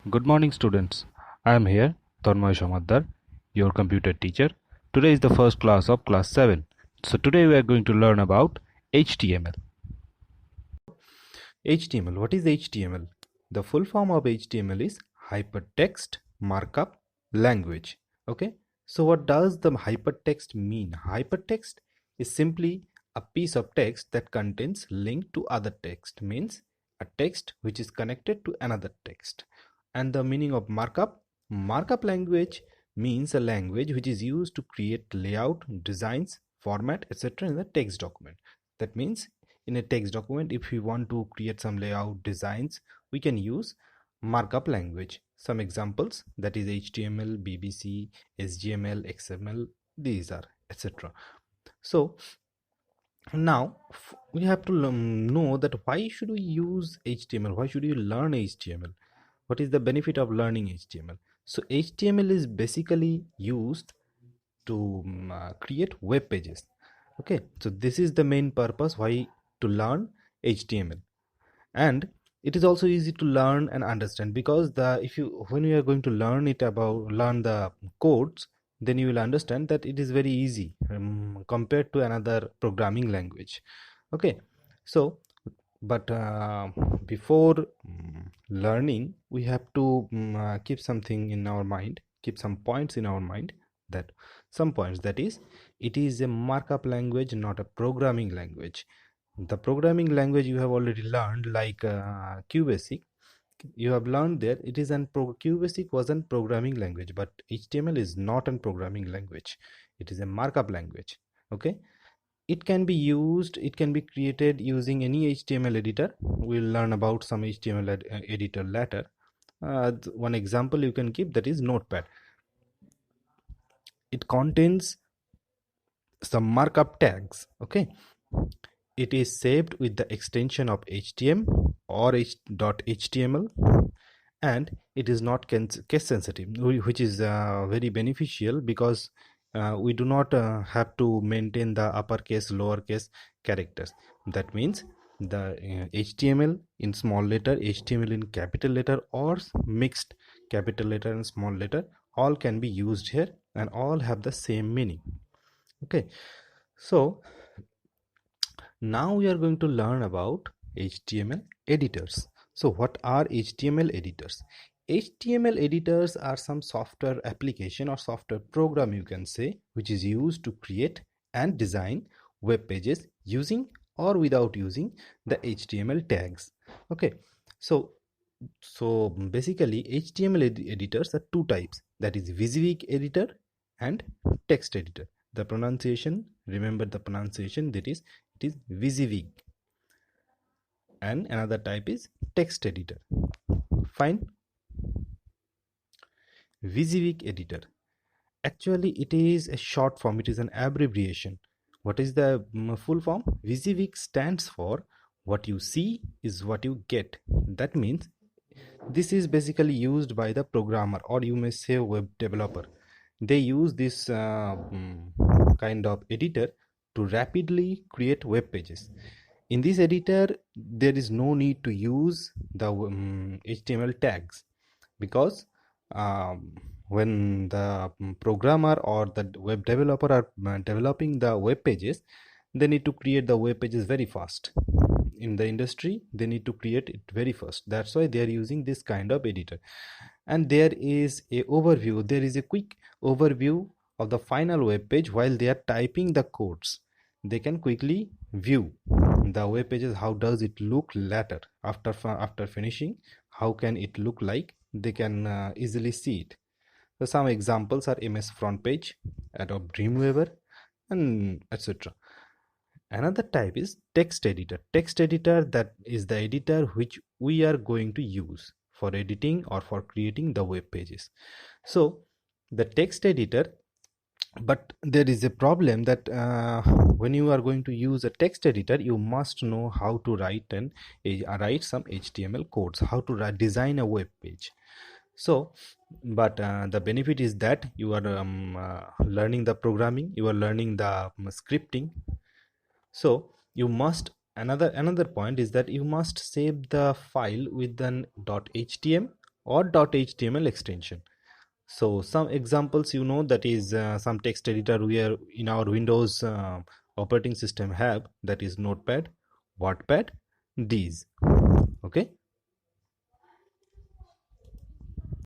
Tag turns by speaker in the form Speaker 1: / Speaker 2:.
Speaker 1: Good morning, students. I am here, Tanmay Shamaddar, your computer teacher. Today is the first class of class 7. So today we are going to learn about HTML. HTML. What is HTML? The full form of HTML is Hypertext Markup Language. Okay. So what does the hypertext mean? Hypertext is simply a piece of text that contains link to other text. Means a text which is connected to another text. And the meaning of markup language means a language which is used to create layout, designs, format, etc. in the text document. That means in a text document, if we want to create some layout designs, we can use markup language. Some examples, that is HTML, BBC, SGML, XML, these are etc. So now we have to know that why should we use HTML, why should you learn HTML, what is the benefit of learning HTML. So HTML is basically used to create web pages. Okay, so this is the main purpose why to learn HTML. And it is also easy to learn and understand, because when you are going to learn the codes, then you will understand that it is very easy compared to another programming language. Okay, so but before learning, we have to keep something in our mind, keep some points in our mind, that some points, that is, it is a markup language, not a programming language. The programming language you have already learned, like QBasic, you have learned there. It is QBasic was a programming language, but HTML is not a programming language. It is a markup language. Okay, it can be used, it can be created using any HTML editor. We'll learn about some HTML editor later. One example you can keep, that is Notepad. It contains some markup tags. Okay, it is saved with the extension of HTML or .html, and it is not case sensitive, which is very beneficial, because we do not have to maintain the uppercase lowercase characters. That means the HTML in small letter, HTML in capital letter, or mixed capital letter and small letter, all can be used here and all have the same meaning. Okay, so now we are going to learn about HTML editors. So what are HTML editors? HTML editors are some software application or software program, you can say, which is used to create and design web pages using or without using the HTML tags. Okay, so basically HTML editors are two types, that is WYSIWYG editor and text editor. The pronunciation, remember the pronunciation, that is, it is WYSIWYG, and another type is text editor. Fine. WYSIWYG editor, actually it is a short form, it is an abbreviation. What is the full form? WYSIWYG stands for what you see is what you get. That means this is basically used by the programmer, or you may say web developer. They use this kind of editor to rapidly create web pages. In this editor, there is no need to use the HTML tags, because when the programmer or the web developer are developing the web pages, they need to create the web pages very fast. In the industry, they need to create it very fast. That's why they are using this kind of editor. And there is a overview, there is a quick overview of the final web page. While they are typing the codes, they can quickly view the web pages, how does it look later after finishing, how can it look like, they can easily see it. So some examples are MS Front Page, Adobe Dreamweaver, and etc. Another type is text editor. Text editor, that is the editor which we are going to use for editing or for creating the web pages. So the text editor, but there is a problem that when you are going to use a text editor, you must know how to write some HTML codes, how to design a web page. So but the benefit is that you are learning the programming, you are learning the scripting. So you must, another point is that you must save the file with an .html or .html extension. So some examples, you know, that is some text editor we are in our Windows operating system have, that is Notepad, Wattpad, these. Okay,